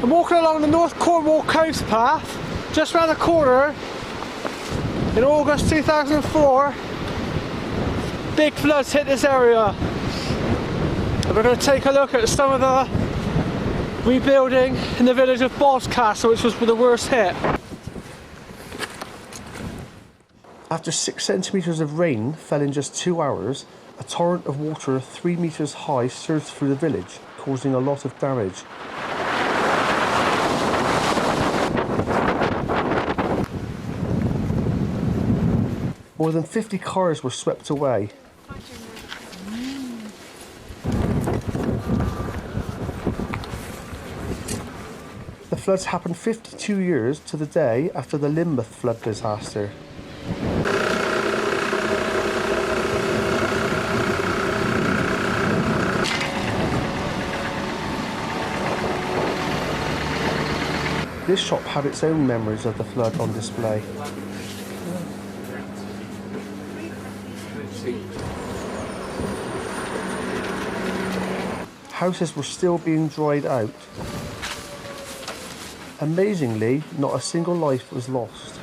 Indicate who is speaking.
Speaker 1: I'm walking along the North Cornwall coast path, just round the corner, in August 2004. Big floods hit this area. And we're going to take a look at some of the rebuilding in the village of Boscastle, which was the worst hit. After 6 centimetres of rain fell in just 2 hours, a torrent of water 3 metres high surged through the village, causing a lot of damage. More than 50 cars were swept away. The floods happened 52 years to the day after the Lynmouth flood disaster. This shop had its own memories of the flood on display. Houses were still being dried out. Amazingly, not a single life was lost.